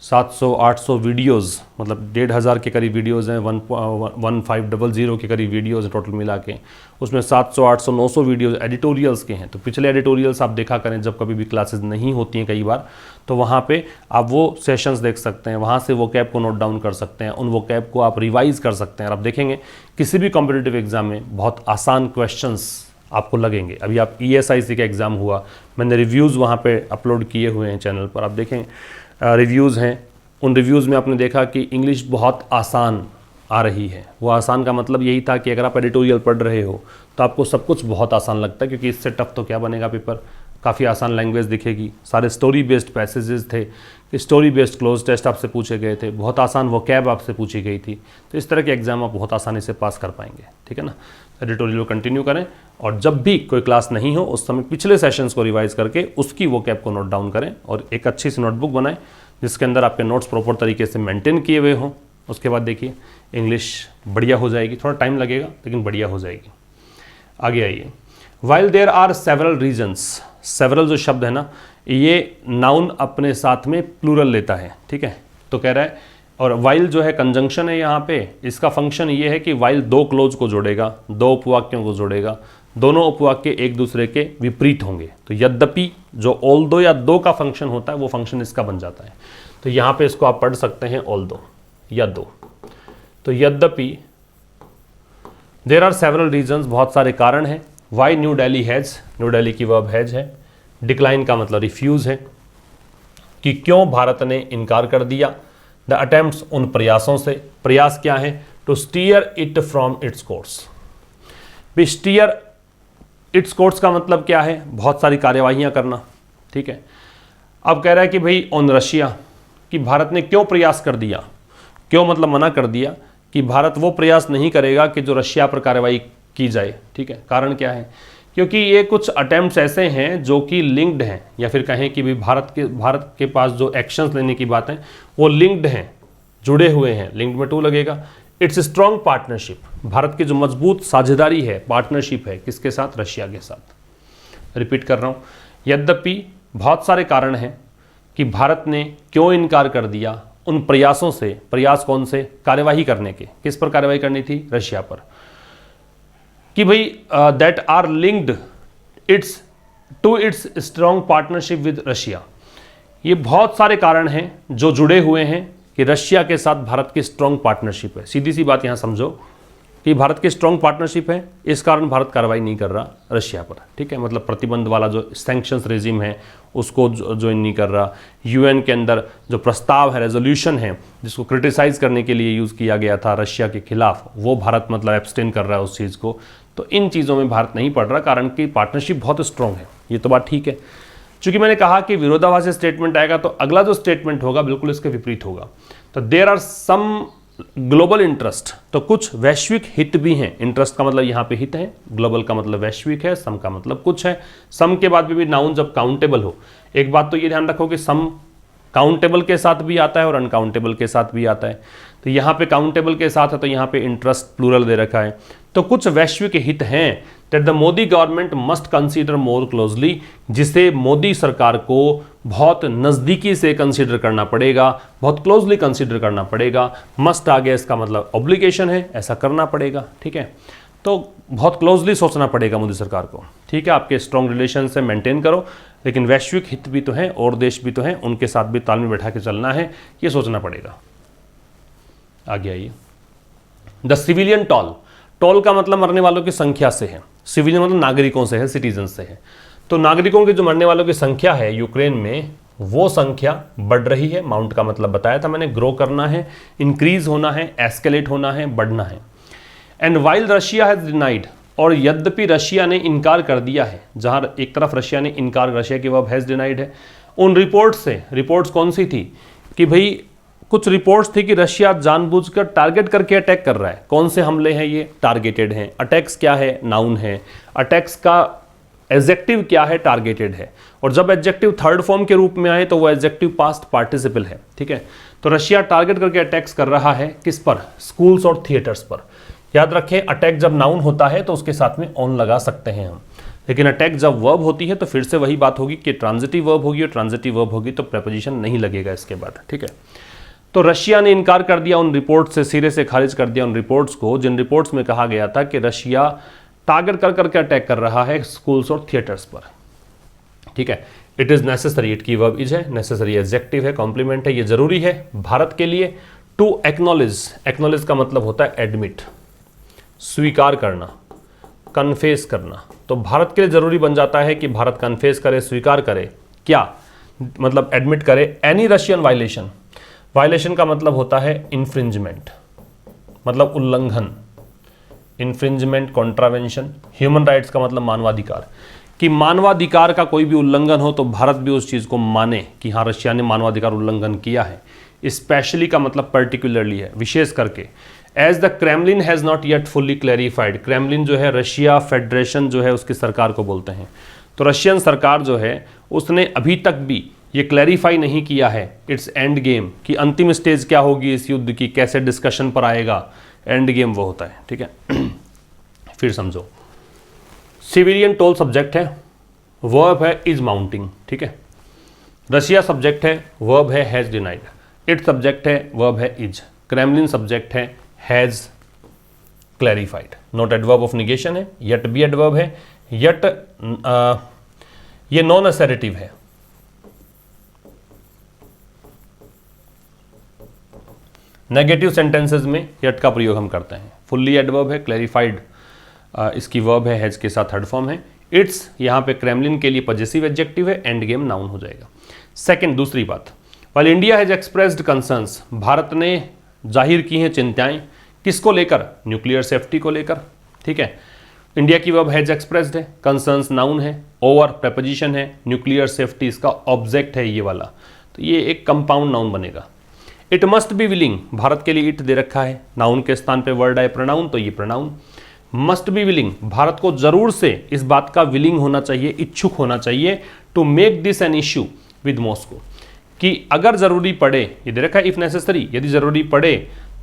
700-800 वीडियोस, मतलब 1500 के करीब वीडियोस हैं, 1500 के करीब वीडियोस हैं टोटल मिला के, उसमें 700, 800, 900 वीडियोस एडिटोरियल्स के हैं। तो पिछले एडिटोरियल्स आप देखा करें, जब कभी भी क्लासेस नहीं होती हैं कई बार, तो वहाँ पे आप वो सेशंस देख सकते हैं, वहाँ से वो कैब को नोट डाउन कर सकते हैं, उन वो कैब को आप रिवाइज़ कर सकते हैं, और आप देखेंगे किसी भी कॉम्पिटिटिव एग्जाम में बहुत आसान क्वेश्चंस आपको लगेंगे। अभी आप ESIC का एग्ज़ाम हुआ, मैंने रिव्यूज़ वहाँ पे अपलोड किए हुए हैं चैनल पर, आप देखें रिव्यूज़ हैं। उन रिव्यूज़ में आपने देखा कि इंग्लिश बहुत आसान आ रही है। वो आसान का मतलब यही था कि अगर आप एडिटोरियल पढ़ रहे हो तो आपको सब कुछ बहुत आसान लगता है, क्योंकि इससे टफ तो क्या बनेगा पेपर, काफ़ी आसान लैंग्वेज दिखेगी। सारे स्टोरी बेस्ड पैसेजेस थे, स्टोरी बेस्ड क्लोज टेस्ट आपसे पूछे गए थे, बहुत आसान वोकैब आपसे पूछी गई थी। तो इस तरह के एग्जाम आप बहुत आसानी से पास कर पाएंगे, ठीक है ना। एडिटोरियल कंटिन्यू करें और जब भी कोई क्लास नहीं हो उस समय पिछले सेशंस को रिवाइज करके उसकी वोकैब को नोट डाउन करें और एक अच्छी सी नोटबुक बनाएं जिसके अंदर आपके नोट्स प्रॉपर तरीके से मेंटेन किए हुए हों। उसके बाद देखिए इंग्लिश बढ़िया हो जाएगी, थोड़ा टाइम लगेगा लेकिन बढ़िया हो जाएगी। आगे आइए। While there are several reasons, several जो शब्द है ना, ये नाउन अपने साथ में प्लूरल लेता है, ठीक है। तो कह रहा है, और वाइल जो है कंजंक्शन है यहाँ पे, इसका फंक्शन ये है कि वाइल दो क्लोज को जोड़ेगा, दो उपवाक्यों को जोड़ेगा, दोनों उपवाक्य एक दूसरे के विपरीत होंगे। तो यद्यपि जो ऑल्दो या दो का फंक्शन होता है वो फंक्शन इसका बन जाता है। तो यहाँ पे इसको आप पढ़ सकते हैं ऑल्दो या दो। तो यद्यपि देयर आर सेवरल रीजन्स, बहुत सारे कारण हैं। Why New Delhi has, New Delhi की वर्ब हैज़ है। डिक्लाइन का मतलब रिफ्यूज़ है, कि क्यों भारत ने इनकार कर दिया। द अटेम्प्ट्स, उन प्रयासों से, प्रयास क्या है, to steer it from its course. भी स्टीयर इट्स कोर्स का मतलब क्या है, बहुत सारी कार्यवाहियां करना, ठीक है। अब कह रहा है कि भाई ऑन रशिया, कि भारत ने क्यों प्रयास कर दिया, क्यों मतलब मना कर दिया कि भारत वो प्रयास नहीं करेगा कि जो रशिया पर कार्रवाई की जाए, ठीक है। कारण क्या है, क्योंकि ये कुछ अटेम्प्ट्स ऐसे हैं जो कि लिंक्ड हैं, या फिर कहें कि भी भारत के पास जो एक्शंस लेने की बात है वो लिंक्ड हैं, जुड़े हुए हैं। लिंक्ड में टू लगेगा। इट्स स्ट्रॉन्ग पार्टनरशिप, भारत की जो मजबूत साझेदारी है, पार्टनरशिप है, किसके साथ, रशिया के साथ। रिपीट कर रहा हूँ, यद्यपि बहुत सारे कारण हैं कि भारत ने क्यों इनकार कर दिया उन प्रयासों से। प्रयास कौन से, कार्यवाही करने के, किस पर कार्यवाही करनी थी, रशिया पर। कि भाई that are linked its to its strong partnership with Russia. ये बहुत सारे कारण हैं जो जुड़े हुए हैं कि रशिया के साथ भारत की स्ट्रॉन्ग पार्टनरशिप है। सीधी सी बात यहाँ समझो कि भारत की स्ट्रॉन्ग पार्टनरशिप है, इस कारण भारत कार्रवाई नहीं कर रहा रशिया पर, ठीक है। मतलब प्रतिबंध वाला जो सैंक्शंस रेजिम है उसको ज्वाइन नहीं कर रहा। यूएन के अंदर जो प्रस्ताव है, रेजोल्यूशन है, जिसको क्रिटिसाइज करने के लिए यूज़ किया गया था रशिया के खिलाफ, वो भारत मतलब एब्सटेन कर रहा है उस चीज़ को। तो इन चीज़ों में भारत नहीं पड़ रहा, कारण कि पार्टनरशिप बहुत स्ट्रॉन्ग है। ये तो बात ठीक है। चूंकि मैंने कहा कि विरोधाभासी स्टेटमेंट आएगा तो अगला जो स्टेटमेंट होगा बिल्कुल इसके विपरीत होगा। तो there are some global interest, तो कुछ वैश्विक हित भी हैं। इंटरेस्ट का मतलब यहाँ पे हित है, ग्लोबल का मतलब वैश्विक है, सम का मतलब कुछ है। सम के बाद भी नाउन जब काउंटेबल हो, एक बात तो ये ध्यान रखो कि सम काउंटेबल के साथ भी आता है और अनकाउंटेबल के साथ भी आता है। तो यहाँ पे काउंटेबल के साथ है तो यहाँ पे इंटरेस्ट प्लूरल दे रखा है। तो कुछ वैश्विक हित हैं that the Modi government must consider more closely, जिसे मोदी सरकार को बहुत नज़दीकी से कंसीडर करना पड़ेगा, बहुत क्लोजली कंसीडर करना पड़ेगा। मस्ट आ गया, इसका मतलब ऑब्लिगेशन है, ऐसा करना पड़ेगा, ठीक है। तो बहुत क्लोजली सोचना पड़ेगा मोदी सरकार को, ठीक है। आपके स्ट्रॉन्ग रिलेशन से मेंटेन करो, लेकिन वैश्विक हित भी तो हैं और देश भी तो हैं, उनके साथ भी तालमेल बैठा के चलना है, ये सोचना पड़ेगा। आगे आइए। द सिविलियन टॉल, टॉल का मतलब मरने वालों की संख्या से है, सिविलियन मतलब नागरिकों से है, सिटीजन से है। तो नागरिकों की जो मरने वालों की संख्या है यूक्रेन में, वो संख्या बढ़ रही है। माउंट का मतलब बताया था मैंने, ग्रो करना है, इंक्रीज होना है, एस्केलेट होना है, बढ़ना है। And while Russia has denied, और यद्यपि रशिया ने इनकार कर दिया है, जहां एक तरफ रशिया ने इनकार, रशिया की वर्ब हैज डिनाइड है, उन रिपोर्ट से। रिपोर्ट्स कौन सी थी कि भाई कुछ रिपोर्ट्स थी कि रशिया जानबूझकर टारगेट करके अटैक कर रहा है। कौन से हमले हैं ये, टारगेटेड हैं। अटैक्स क्या है, नाउन है। अटैक्स का एडजेक्टिव क्या है, टारगेटेड है। और जब एडजेक्टिव थर्ड फॉर्म के रूप में आए तो वो एडजेक्टिव पास्ट पार्टिसिपल है, ठीक है। तो रशिया टारगेट करके अटैक्स कर रहा है, किस पर, स्कूल्स और थिएटर्स पर। याद रखें, अटैक जब नाउन होता है तो उसके साथ में ऑन लगा सकते हैं हम, लेकिन अटैक जब वर्ब होती है तो फिर से वही बात होगी कि ट्रांजिटिव वर्ब होगी, और ट्रांजिटिव वर्ब होगी तो प्रेपोजिशन नहीं लगेगा इसके बाद, ठीक है। तो रशिया ने इनकार कर दिया उन रिपोर्ट से, सिरे से खारिज कर दिया उन रिपोर्ट्स को, जिन रिपोर्ट्स में कहा गया था कि रशिया टारगेट कर करके अटैक कर रहा है स्कूल्स और थिएटर्स पर, ठीक है। इट इज़ नेसेसरी, इट की वर्ब इज है, नेसेसरी एडजेक्टिव है, कॉम्प्लीमेंट है, ये जरूरी है भारत के लिए। टू एक्नॉलेज, एक्नॉलेज का मतलब होता है एडमिट, स्वीकार करना, कन्फेस करना। तो भारत के लिए ज़रूरी बन जाता है कि भारत कन्फेस करे, स्वीकार करे, क्या मतलब एडमिट करे एनी रशियन वायलेशन। वायलेशन का मतलब होता है इन्फ्रिंजमेंट, मतलब उल्लंघन, इन्फ्रिंजमेंट, कॉन्ट्रावेंशन। ह्यूमन राइट्स का मतलब मानवाधिकार, कि मानवाधिकार का कोई भी उल्लंघन हो तो भारत भी उस चीज़ को माने कि हाँ रशिया ने मानवाधिकार उल्लंघन किया है। स्पेशली का मतलब पर्टिकुलरली है, विशेष करके। As the Kremlin has not yet fully clarified, Kremlin जो है रशिया फेडरेशन जो है उसकी सरकार को बोलते हैं, तो रशियन सरकार जो है उसने अभी तक भी ये क्लैरिफाई नहीं किया है इट्स एंड गेम, कि अंतिम स्टेज क्या होगी इस युद्ध की, कैसे डिस्कशन पर आएगा, एंड गेम वो होता है, ठीक है। फिर समझो, सिविलियन टोल सब्जेक्ट है, वर्ब है इज माउंटिंग, ठीक है। रशिया सब्जेक्ट है, वर्ब है हैज डिनाइड। इट सब्जेक्ट है, वर्ब है इज। क्रेमलिन सब्जेक्ट है, has clarified. Not adverb of negation है, यट भी एडवर्ब है, यट ये नॉन असर्टिव है। नेगेटिव सेंटेंसेस में यट का प्रयोग हम करते हैं। फुल्ली एडवर्ब है, क्लैरिफाइड इसकी वर्ब है, हैज के साथ थर्ड फॉर्म है। इट्स यहाँ पे क्रेमलिन के लिए पॉजेसिव एडजेक्टिव है, एंड गेम नाउन हो जाएगा। सेकंड, दूसरी बात, while India has expressed concerns, Bharat ने जाहिर की हैं चिंताएं, किसको लेकर, न्यूक्लियर सेफ्टी को लेकर, ठीक है। इंडिया की वर्ब हैज एक्सप्रेस्ड है, कंसर्न्स नाउन है, ओवर प्रेपोजिशन है, न्यूक्लियर सेफ्टी इसका ऑब्जेक्ट है ये वाला, तो ये एक कंपाउंड नाउन बनेगा। It must be willing, Bharat के लिए इट दे रखा है, नाउन के स्थान पे वर्ड आए प्रोनाउन, तो ये pronoun. Must be willing, Bharat को जरूर से इस बात का विलिंग होना चाहिए, इच्छुक होना चाहिए, to make this an issue with Moscow, कि अगर जरूरी पड़े, ये दे रखा है इफ नेसेसरी, यदि जरूरी पड़े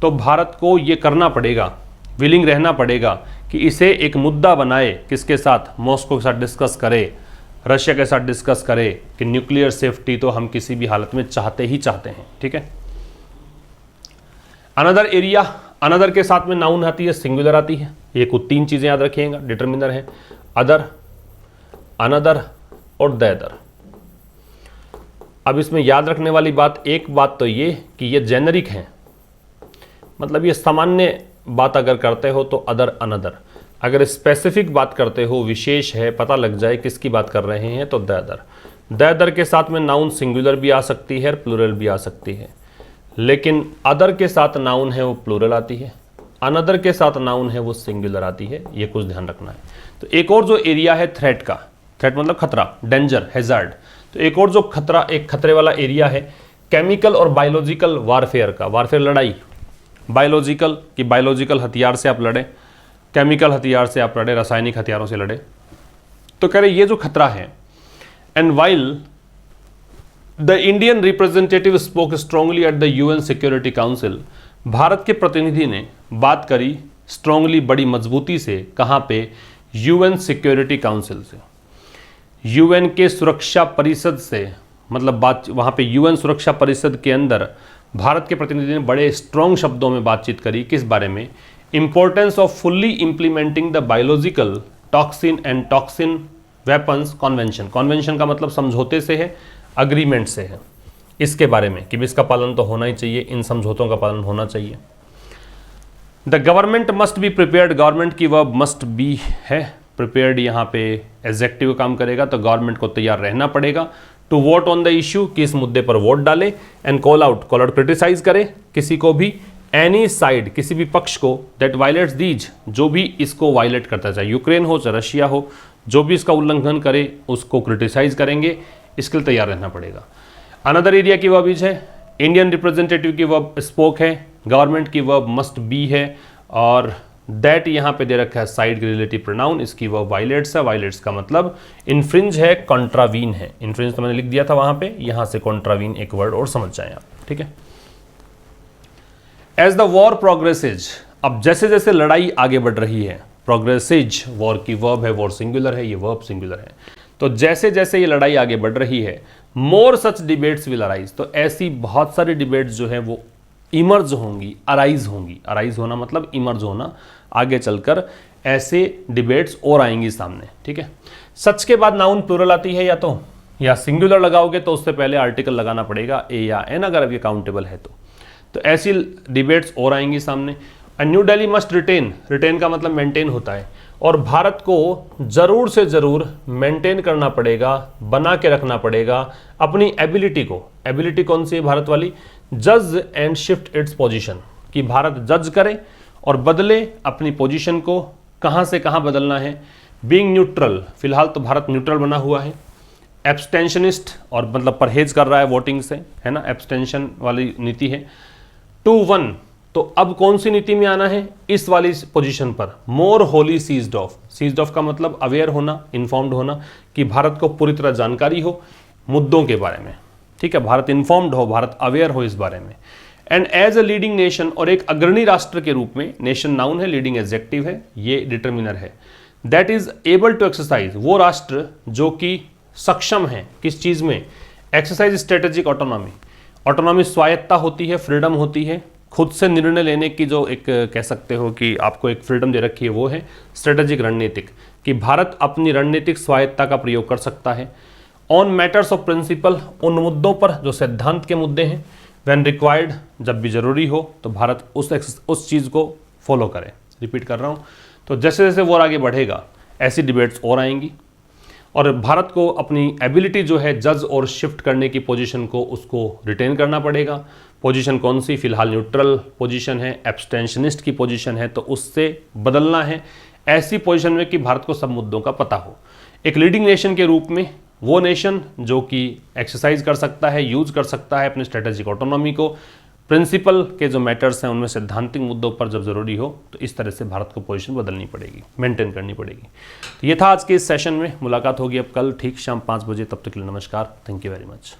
तो भारत को ये करना पड़ेगा, विलिंग रहना पड़ेगा कि इसे एक मुद्दा बनाए, किसके साथ, मॉस्को के साथ डिस्कस करे, रशिया के साथ डिस्कस करे कि न्यूक्लियर सेफ्टी तो हम किसी भी हालत में चाहते ही चाहते हैं, ठीक है। अनदर एरिया, अनदर के साथ में नाउन आती है, सिंगुलर आती है, ये कुछ तीन चीजें याद रखिएगा, डिटरमिनर है, अदर, अनदर और द अदर। अब इसमें याद रखने वाली बात, एक बात तो ये कि ये जेनरिक है, मतलब ये सामान्य बात अगर करते हो तो अदर अनदर, अगर स्पेसिफिक बात करते हो, विशेष है, पता लग जाए किसकी बात कर रहे हैं, तो द अदर। द अदर के साथ में नाउन सिंगुलर भी आ सकती है, प्लूरल भी आ सकती है, लेकिन अदर के साथ नाउन है वो प्लूरल आती है, अनदर के साथ नाउन है वो सिंगुलर आती है, ये कुछ ध्यान रखना है। तो एक और जो एरिया है थ्रेट का, थ्रेट मतलब खतरा, डेंजर, हैजार्ड, तो एक और जो खतरा, एक खतरे वाला एरिया है केमिकल और बायोलॉजिकल वारफेयर का, वारफेयर लड़ाई, बायोलॉजिकल कि बायोलॉजिकल हथियार से आप लड़े, केमिकल हथियार से आप लड़े, रासायनिक हथियारों से लड़े, तो कह रहे ये जो खतरा है। And while the Indian representative spoke strongly at the UN security council, Bharat के प्रतिनिधि ने बात करी स्ट्रांगली, बड़ी मजबूती से, कहाँ पे, यूएन सिक्योरिटी काउंसिल से, यूएन के सुरक्षा परिषद से, मतलब बात वहाँ पे यूएन सुरक्षा परिषद के अंदर भारत के प्रतिनिधि ने बड़े स्ट्रॉन्ग शब्दों में बातचीत करी, किस बारे में, importance off fully implementing the biological toxin and toxin weapons convention. Convention का मतलब समझौते से है, अग्रीमेंट से है, इसके बारे में कि इसका पालन तो होना ही चाहिए, इन समझौतों का पालन होना चाहिए। The government must be prepared, government की वर्ब मस्ट बी है, प्रिपेयर्ड यहाँ पे एडजेक्टिव काम करेगा, तो गवर्नमेंट को तैयार रहना पड़ेगा, to vote on the issue, कि इस मुद्दे पर वोट डाले, एंड कॉल आउट क्रिटिसाइज करे किसी को भी, एनी साइड, किसी भी पक्ष को, दैट वायलेट्स दीज, जो भी इसको वायलेट करता है, चाहे यूक्रेन हो चाहे रशिया हो, जो भी इसका उल्लंघन करे उसको क्रिटिसाइज करेंगे, इसके लिए तैयार रहना पड़ेगा। अनदर एरिया की वर्ब इज है, इंडियन रिप्रेजेंटेटिव की वर्ब स्पोक है, गवर्नमेंट की वर्ब मस्ट बी है, और दैट यहाँ पे दे रखा है साइड रिलेटिव प्रोनाउन, इसकी वर्ब वायलेट्स है, वायलेट्स का मतलब इन्फ्रिंज है, कॉन्ट्रावीन है, इन्फ्रिंज तो मैंने लिख दिया था वहाँ पे, यहाँ से कॉन्ट्रावीन एक वर्ड और समझ जाए आप, ठीक है। एज द वॉर प्रोग्रेसेज, अब जैसे जैसे लड़ाई आगे बढ़ रही है, प्रोग्रेसेज वॉर की वर्ब है, वॉर सिंगुलर है, ये वर्ब सिंगुलर है, तो जैसे जैसे ये लड़ाई आगे बढ़ रही है, मोर सच डिबेट्स विल अराइज, तो ऐसी बहुत सारी डिबेट्स जो है वो इमर्ज होंगी, अराइज होंगी, अराइज होना मतलब इमर्ज होना, आगे चलकर ऐसे डिबेट्स और आएंगी सामने, ठीक है। सच के बाद नाउन प्लूरल आती है, या सिंगुलर लगाओगे तो उससे पहले आर्टिकल लगाना पड़ेगा, ए या एन, अगर अब ये काउंटेबल है तो ऐसी डिबेट्स और आएंगी सामने। New Delhi must retain, retain का मतलब मेंटेन होता है, और भारत को ज़रूर से ज़रूर मेंटेन करना पड़ेगा, बना के रखना पड़ेगा अपनी एबिलिटी को। एबिलिटी कौन सी है भारत वाली? जज एंड शिफ्ट इट्स पोजीशन, कि भारत जज करे और बदले अपनी पोजीशन को। कहाँ से कहाँ बदलना है? बीइंग न्यूट्रल, फिलहाल तो भारत न्यूट्रल बना हुआ है। एब्सटेंशनिस्ट, और मतलब परहेज कर रहा है वोटिंग से, है ना, एब्सटेंशन वाली नीति है। 2-1, तो अब कौन सी नीति में आना है? इस वाली पोजीशन पर, more wholly seized of. Seized of का मतलब अवेयर होना, इन्फॉर्म्ड होना, कि भारत को पूरी तरह जानकारी हो मुद्दों के बारे में, ठीक है, भारत इन्फॉर्म्ड हो, भारत अवेयर हो इस बारे में। And as a leading nation, और एक अग्रणी राष्ट्र के रूप में, नेशन नाउन है, लीडिंग एडजेक्टिव है, ये डिटर्मिनर है, that is able to exercise, वो राष्ट्र जो कि सक्षम है किस चीज में? Exercise strategic autonomy. ऑटोनॉमी स्वायत्ता होती है, फ्रीडम होती है, खुद से निर्णय लेने की जो एक कह सकते हो कि आपको एक फ्रीडम दे रखी है, वो है स्ट्रेटेजिक रणनीतिक, कि भारत अपनी रणनीतिक स्वायत्ता का प्रयोग कर सकता है। ऑन मैटर्स ऑफ प्रिंसिपल, उन मुद्दों पर जो सिद्धांत के मुद्दे हैं। व्हेन रिक्वायर्ड, जब भी जरूरी हो तो भारत उस चीज़ को फॉलो करे। रिपीट कर रहा हूँ, तो जैसे जैसे वो आगे बढ़ेगा ऐसी डिबेट्स और आएंगी, और भारत को अपनी एबिलिटी जो है जज और शिफ्ट करने की पोजीशन को, उसको रिटेन करना पड़ेगा। पोजीशन कौन सी? फिलहाल न्यूट्रल पोजीशन है, एब्सटेंशनिस्ट की पोजीशन है, तो उससे बदलना है ऐसी पोजीशन में कि भारत को सब मुद्दों का पता हो। एक लीडिंग नेशन के रूप में, वो नेशन जो कि एक्सरसाइज कर सकता है, यूज कर सकता है अपने स्ट्रेटेजिक ऑटोनॉमी को, प्रिंसिपल के जो मैटर्स हैं उनमें सिद्धांतिक मुद्दों पर जब जरूरी हो, तो इस तरह से भारत को पोजीशन बदलनी पड़ेगी, मेंटेन करनी पड़ेगी। तो ये था आज के इस सेशन में। मुलाकात होगी अब कल ठीक शाम 5 बजे, तब तक के लिए नमस्कार, थैंक यू वेरी मच।